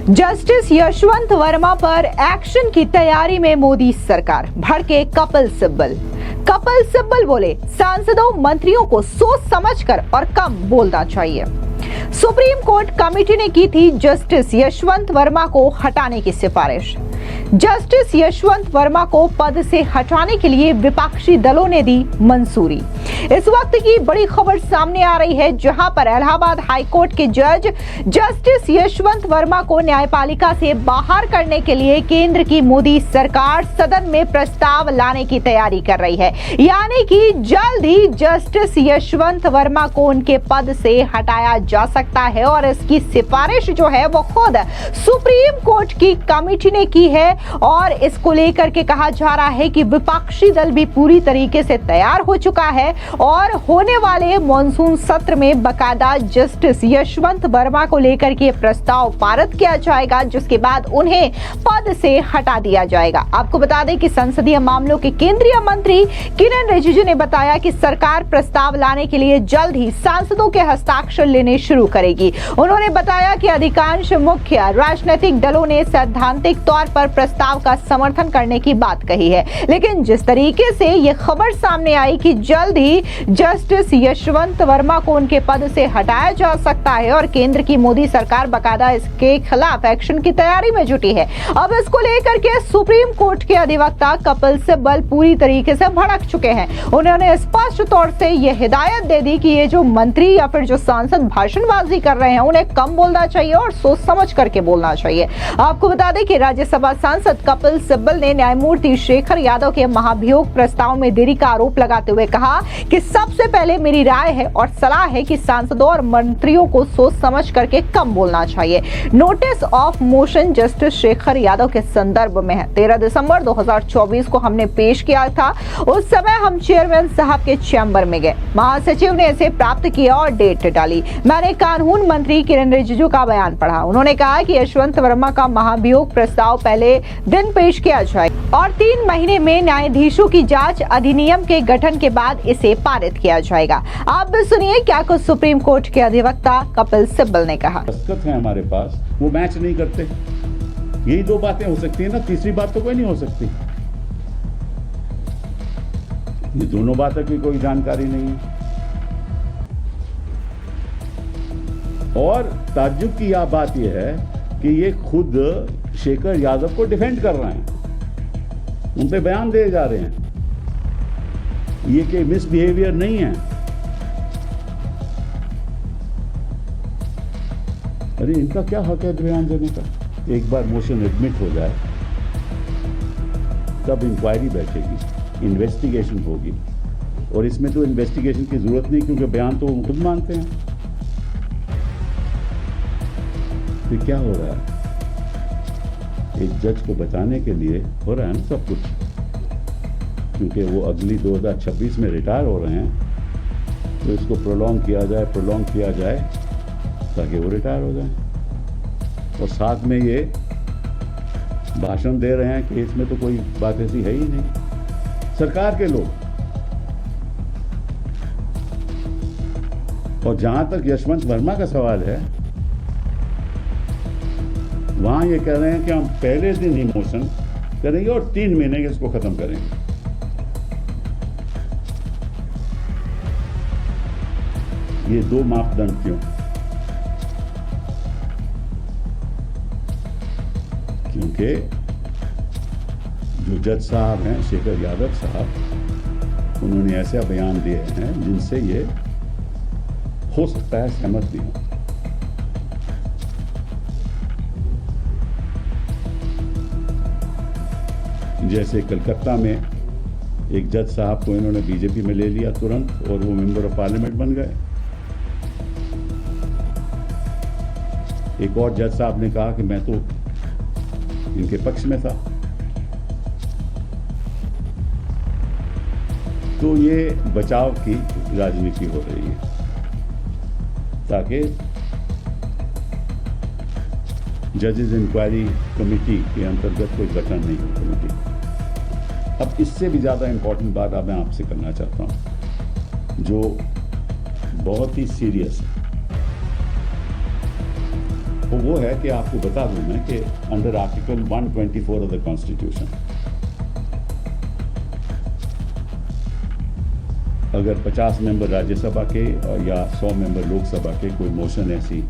Justice Yashwant Verma पर action की तैयारी में मोदी सरकार, भड़के कपिल सिब्बल। कपिल सिब्बल बोले, सांसदों मंत्रियों को सोच समझकर और कम बोलना चाहिए। सुप्रीम कोर्ट कमेटी ने की थी जस्टिस यशवंत वर्मा को हटाने की सिफारिश। जस्टिस यशवंत वर्मा को पद से हटाने के लिए विपक्षी दलों ने दी मंजूरी। इस वक्त की बड़ी खबर सामने आ रही है, जहां पर इलाहाबाद हाई कोर्ट के जज जस्टिस यशवंत वर्मा को न्यायपालिका से बाहर करने के लिए केंद्र की मोदी सरकार सदन में प्रस्ताव लाने की तैयारी कर रही है। यानी कि जल्द ही जस्टिस यशवंत वर्मा को उनके पद से हटाया जा सकता है और इसकी सिफारिश जो है वो खुद सुप्रीम कोर्ट की कमेटी ने की है। और इसको लेकर के कहा जा रहा है कि विपक्षी दल भी पूरी तरीके से तैयार हो चुका है और होने वाले मॉनसून सत्र में बकायदा जस्टिस यशवंत वर्मा को लेकर के प्रस्ताव पारित किया जाएगा, जिसके बाद उन्हें पद से हटा दिया जाएगा। आपको बता दें कि संसदीय मामलों के केंद्रीय मंत्री किरण रिजिजू ने बताया कि सरकार प्रस्ताव लाने के लिए जल्द ही सांसदों के हस्ताक्षर लेने शुरू करेगी। उन्होंने बताया कि अधिकांश मुख्य राजनीतिक दलों ने सैद्धांतिक तौर पर प्रस्ताव का समर्थन करने की बात कही है, लेकिन जिस तरीके से यह खबर सामने आई कि जल्द ही जस्टिस यशवंत वर्मा को उनके पद से हटाया जा सकता है और केंद्र की मोदी सरकार बकायदा इसके खिलाफ एक्शन की तैयारी में जुटी है। अब इसको लेकर के सुप्रीम कोर्ट के अधिवक्ता कपिल सिब्बल पूरी तरीके से भड़क चुके हैं। उन्होंने स्पष्ट तौर से यह हिदायत दे दी कि ये जो मंत्री या फिर जो सांसद भाषणबाजी कर रहे हैं उन्हें कम बोलना चाहिए और सोच समझ करके बोलना चाहिए। आपको बता दें कि राज्यसभा सांसद कपिल सिब्बल ने न्यायमूर्ति शेखर यादव के महाभियोग प्रस्ताव में देरी का आरोप लगाते हुए कहा कि सबसे पहले मेरी राय है और सलाह है कि सांसदों और मंत्रियों को सोच समझ करके कम बोलना चाहिए। Notice of motion justice Shekhar Yadav के संदर्भ में है। 13 दिसंबर 2024 को हमने पेश किया था। उस समय हम चेयरमैन साहब के चैम्बर में गए, महासचिव ने इसे प्राप्त किया और डेट डाली। मैंने कानून मंत्री किरण रिजिजू का बयान पढ़ा। उन्होंने कहा कि यशवंत वर्मा का महाभियोग प्रस्ताव पहले दिन पेश किया जाए और 3 महीने में न्यायाधीशों की जांच अधिनियम के गठन के बाद इसे पारित किया जाएगा। आप भी सुनिए क्या कुछ सुप्रीम कोर्ट के अधिवक्ता कपिल सिब्बल ने कहा। दस्तखत है हमारे पास, वो मैच नहीं करते। यही 2 बातें हो सकती है ना, तीसरी बात तो कोई नहीं हो सकती। ये दोनों बातों की कोई जानकारी नहीं है। और ताज्जुब की यह बात यह है कि ये खुद शेखर यादव को डिफेंड कर रहे हैं, उन पे बयान दिए जा रहे हैं। ये कि मिसबिहेवियर नहीं है। अरे इनका क्या हक है बयान देने का? एक बार मोशन एडमिट हो जाए तब इंक्वायरी बैठेगी, इन्वेस्टिगेशन होगी। और इसमें तो इन्वेस्टिगेशन की जरूरत नहीं, क्योंकि बयान तो वो खुद मानते हैं। फिर क्या हो रहा है? एक जज को बचाने के लिए हो रहा है ना सब कुछ, क्योंकि वो अगली 2026 में रिटायर हो रहे हैं। तो इसको प्रोलॉन्ग किया जाए ताकि वो रिटायर हो जाए। और साथ में ये भाषण दे रहे हैं कि इसमें तो कोई बात ऐसी है ही नहीं। सरकार के लोग। और जहां तक यशवंत वर्मा का सवाल है, वहां ये कह रहे हैं कि हम पहले दिन ही मोशन करेंगे और 3 महीने के इसको खत्म करेंगे। ये 2 मापदंड क्यों? क्योंकि जो जज साहब हैं, शेखर यादव साहब, उन्होंने ऐसा बयान दिए हैं जिनसे ये हो सकता है सहमत भी हो। जैसे कलकत्ता में एक जज साहब को इन्होंने बीजेपी में ले लिया तुरंत और वो मेंबर ऑफ पार्लियामेंट बन गए। एक और जज साहब ने कहा कि मैं तो इनके पक्ष में था। तो ये बचाव की राजनीति हो रही है ताकि जजेस इंक्वायरी कमेटी के अंतर्गत कोई गठन नहीं हो कमेटी। अब इससे भी ज़्यादा इम्पोर्टेंट बात अब मैं आपसे करना चाहता हूँ, जो बहुत ही सीरियस है। वो है कि आपको बता दूं मैं कि under article 124 of the constitution अगर 50 मेंबर राज्यसभा के या 100 मेंबर लोकसभा के कोई मोशन ऐसी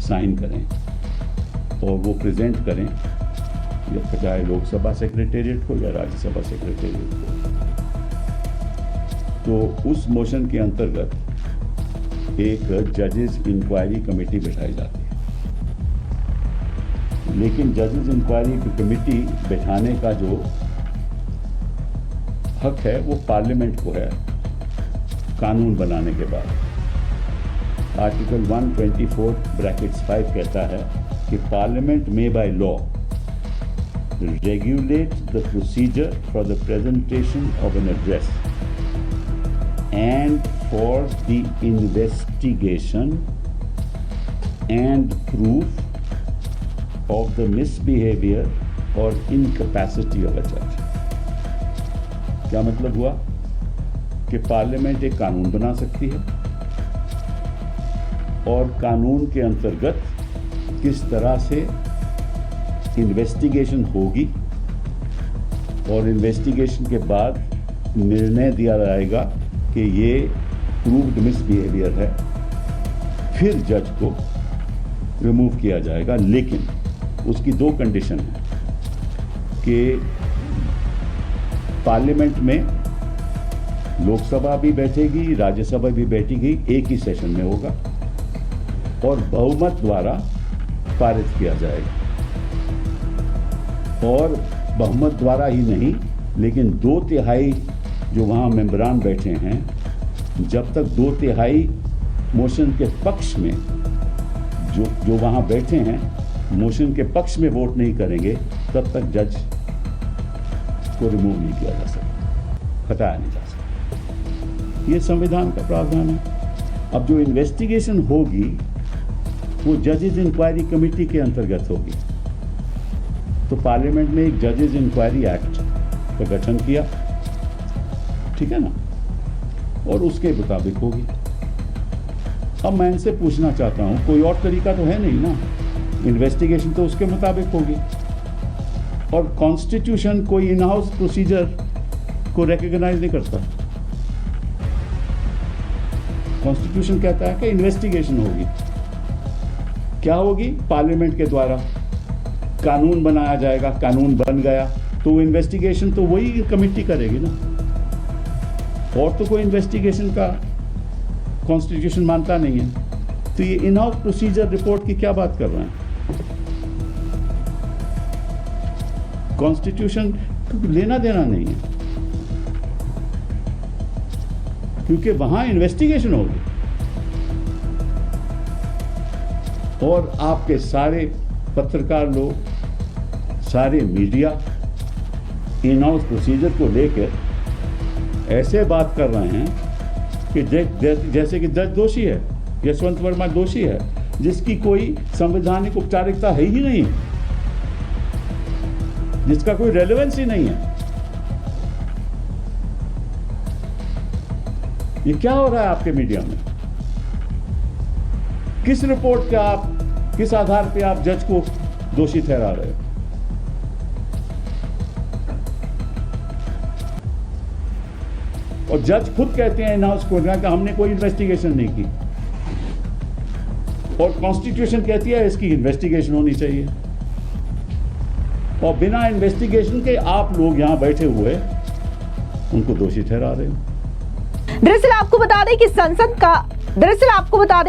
साइन करें और वो प्रेजेंट करें, या चाहे लोकसभा सेक्रेटेरिएट को या राज्यसभा सेक्रेटेरिएट को, तो उस मोशन के अंतर्गत एक जजेस इंक्वायरी कमेटी बैठाई जाती है। लेकिन जजेस इंक्वायरी कमेटी बैठाने का जो हक है वो पार्लियामेंट को है कानून बनाने के बाद। आर्टिकल 124(5) कहता है कि पार्लियामेंट में by law regulate the procedure for the presentation of an address and for the investigation and proof of the misbehaviour और इनकैपेसिटी ऑफ अ जज। क्या मतलब हुआ कि पार्लियामेंट एक कानून बना सकती है और कानून के अंतर्गत किस तरह से इन्वेस्टिगेशन होगी और इन्वेस्टिगेशन के बाद निर्णय दिया जाएगा कि ये प्रूव्ड मिसबिहेवियर है, फिर जज को रिमूव किया जाएगा। लेकिन उसकी दो कंडीशन है कि पार्लियामेंट में लोकसभा भी बैठेगी, राज्यसभा भी बैठेगी, एक ही सेशन में होगा और बहुमत द्वारा पारित किया जाएगा। और बहुमत द्वारा ही नहीं, लेकिन 2/3 जो वहाँ मेंबरान बैठे हैं, जब तक 2/3 मोशन के पक्ष में जो वहाँ बैठे हैं मोशन के पक्ष में वोट नहीं करेंगे, तब तक जज को रिमूव नहीं किया जा सकता, हटाया नहीं जा सकता। ये संविधान का प्रावधान है। अब जो इन्वेस्टिगेशन होगी वो जजेस इंक्वायरी कमेटी के अंतर्गत होगी। तो पार्लियामेंट ने एक जजेस इंक्वायरी एक्ट का गठन किया, ठीक है ना, और उसके मुताबिक होगी। अब मैं इनसे पूछना चाहता हूं, कोई और तरीका तो है नहीं ना, इन्वेस्टिगेशन तो उसके मुताबिक होगी। और कॉन्स्टिट्यूशन कोई इन हाउस प्रोसीजर को रिकॉग्नाइज नहीं करता। कॉन्स्टिट्यूशन कहता है कि इन्वेस्टिगेशन होगी। क्या होगी? पार्लियामेंट के द्वारा कानून बनाया जाएगा, कानून बन गया तो इन्वेस्टिगेशन तो वही कमेटी करेगी ना, और तो कोई इन्वेस्टिगेशन का कॉन्स्टिट्यूशन मानता नहीं है। तो ये इन हाउस प्रोसीजर रिपोर्ट की क्या बात कर रहे हैं? कॉन्स्टिट्यूशन लेना देना नहीं है, क्योंकि वहां इन्वेस्टिगेशन होगी और आपके सारे पत्रकार लोग, सारे मीडिया इन हाउस प्रोसीजर को लेकर ऐसे बात कर रहे हैं कि जैसे कि जज दोषी है, यशवंत वर्मा दोषी है, जिसकी कोई संवैधानिक औपचारिकता है ही नहीं, जिसका कोई रेलेवेंस ही नहीं है। ये क्या हो रहा है आपके मीडिया में? किस रिपोर्ट का आप, किस आधार पे आप जज को दोषी ठहरा रहे हो? और जज खुद कहते हैं इन हाउस को कि हमने कोई इन्वेस्टिगेशन नहीं की, और कॉन्स्टिट्यूशन कहती है इसकी इन्वेस्टिगेशन होनी चाहिए, और बिना इन्वेस्टिगेशन के आप लोग यहां बैठे हुए उनको दोषी ठहरा रहे हो। दरअसल आपको बता दें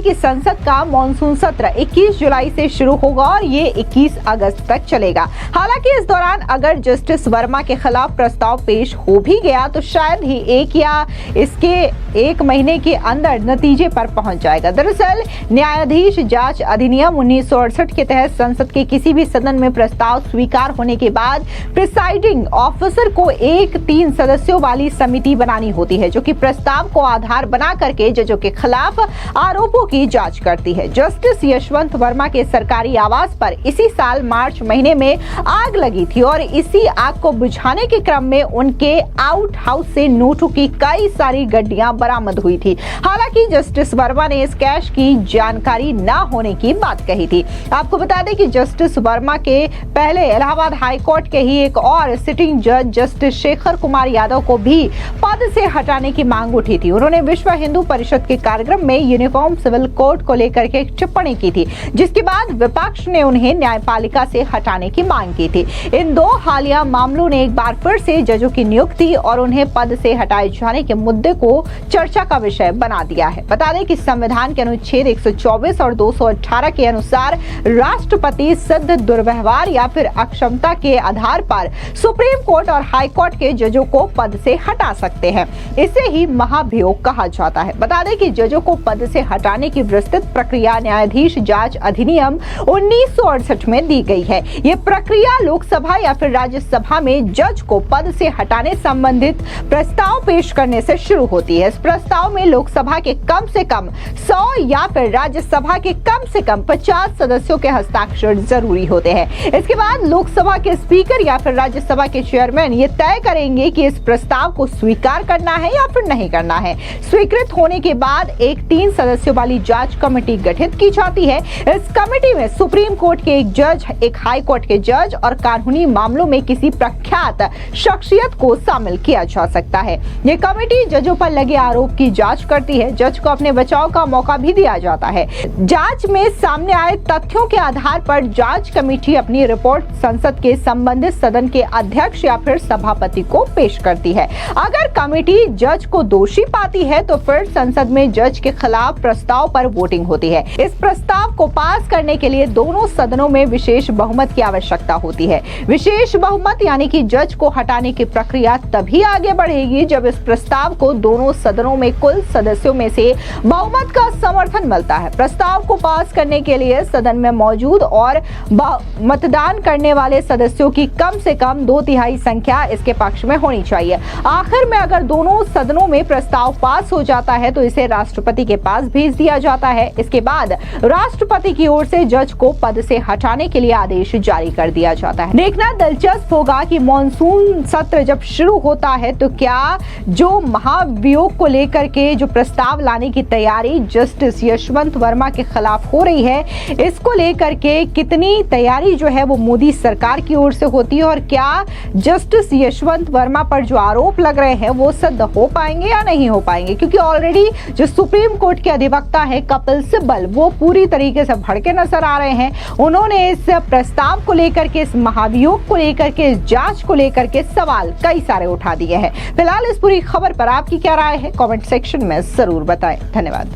कि संसद का मॉनसून सत्र 21 जुलाई से शुरू होगा और ये 21 अगस्त तक चलेगा। हालांकि इस दौरान अगर जस्टिस वर्मा के खिलाफ प्रस्ताव पेश हो भी गया तो शायद ही 1 या इसके 1 महीने के अंदर नतीजे पर पहुंच जाएगा। दरअसल न्यायाधीश जांच अधिनियम 1968 के तहत संसद के किसी भी सदन में प्रस्ताव स्वीकार होने के बाद प्रिसाइडिंग ऑफिसर को एक 3 सदस्यों वाली समिति बनानी होती है, जो कि प्रस्ताव को आधार बना करके जजों के खिलाफ खिलाफ आरोपों की जांच करती है। जस्टिस यशवंत वर्मा के सरकारी आवास पर इसी साल मार्च महीने में आग लगी थी और इसी आग को बुझाने के क्रम में उनके आउट हाउस से नोटों की कई सारी गड्डियां बरामद हुई थी। हालांकि जस्टिस वर्मा ने इस कैश की जानकारी न होने की बात कही थी। आपको बता दें कि जस्टिस वर्मा के पहले इलाहाबाद हाई कोर्ट के ही एक और सिटिंग जज जस्टिस शेखर कुमार यादव को भी पद से हटाने की मांग उठी थी। उन्होंने विश्व हिंदू परिषद के कार्यक्रम में यूनिफॉर्म सिविल कोड को लेकर के टिप्पणी की थी, जिसके बाद विपक्ष ने उन्हें न्यायपालिका से हटाने की मांग की थी। इन दो हालिया मामलों ने एक बार फिर से जजों की नियुक्ति और उन्हें पद से हटाए जाने के मुद्दे को चर्चा का विषय बना दिया है। बता दें कि संविधान के अनुच्छेद 124 और 218 के अनुसार राष्ट्रपति सिद्ध दुर्व्यवहार या फिर अक्षमता के आधार पर सुप्रीम कोर्ट और हाई कोर्ट के जजों को पद से हटा सकते हैं। इसे ही महाभियोग कहा जाता है। बता दें कि जजों को पद से हटाने की विस्तृत प्रक्रिया न्यायाधीश जांच अधिनियम 1968 में दी गई है। ये प्रक्रिया लोकसभा या फिर राज्यसभा में जज को पद से हटाने संबंधित प्रस्ताव पेश करने से शुरू होती है। इस प्रस्ताव में लोकसभा के कम से कम 100 या फिर राज्यसभा के कम से कम 50 सदस्यों के हस्ताक्षर जरूरी होते हैं। इसके बाद लोकसभा के स्पीकर या फिर राज्यसभा के चेयरमैन ये तय करेंगे कि इस प्रस्ताव को स्वीकार करना है या फिर नहीं करना है। स्वीकृत होने के बाद एक 3 सदस्यों वाली जांच कमेटी गठित की जाती है। इस कमेटी में सुप्रीम कोर्ट के एक जज, एक हाई कोर्ट के जज और कानूनी मामलों में किसी प्रख्यात शख्सियत को शामिल किया जा सकता है। ये कमेटी जजों पर लगे आरोप की जांच करती है। जज को अपने बचाव का मौका भी दिया जाता है। जांच में सामने आए तथ्यों के आधार पर जांच कमेटी अपनी रिपोर्ट संसद के संबंधित सदन के अध्यक्ष या फिर सभापति को पेश करती है। अगर कमेटी जज को दोषी पाती है तो फिर संसद में जज के खिलाफ प्रस्ताव पर वोटिंग होती है। इस प्रस्ताव को पास करने के लिए दोनों सदनों में विशेष बहुमत की आवश्यकता होती है। विशेष बहुमत यानी कि जज को हटाने की प्रक्रिया तभी आगे बढ़ेगी जब इस प्रस्ताव को दोनों सदनों में कुल सदस्यों में से बहुमत का समर्थन मिलता है। प्रस्ताव को पास करने के लिए सदन में मौजूद और मतदान करने वाले सदस्यों की कम से कम 2/3 संख्या इसके पक्ष में होनी चाहिए। आखिर में अगर दोनों सदनों में प्रस्ताव पास हो जाता है तो इसे राष्ट्रपति के पास भेज दिया जाता है। इसके बाद राष्ट्रपति की ओर से जज को पद से हटाने के लिए आदेश जारी कर दिया जाता है। देखना दिलचस्प होगा कि मॉनसून सत्र जब शुरू होता है तो क्या जो महाभियोग को लेकर के जो प्रस्ताव लाने की तैयारी जस्टिस यशवंत वर्मा के खिलाफ हो रही है, इसको लेकर के कितनी तैयारी जो है वो मोदी सरकार की ओर से होती है और क्या जस्टिस यशवंत वर्मा पर जो आरोप लग रहे हैं वो सिद्ध हो पाएंगे या नहीं हो पाएंगे, क्योंकि ऑलरेडी जो सुप्रीम कोर्ट के अधिवक्ता है कपिल सिब्बल वो पूरी तरीके से भड़के नजर आ रहे हैं। उन्होंने इस प्रस्ताव को लेकर के, इस महाभियोग को लेकर के, इस जांच को लेकर के सवाल कई सारे उठा दिए हैं। फिलहाल इस पूरी खबर पर आपकी क्या राय है, कमेंट सेक्शन में जरूर बताएं। धन्यवाद।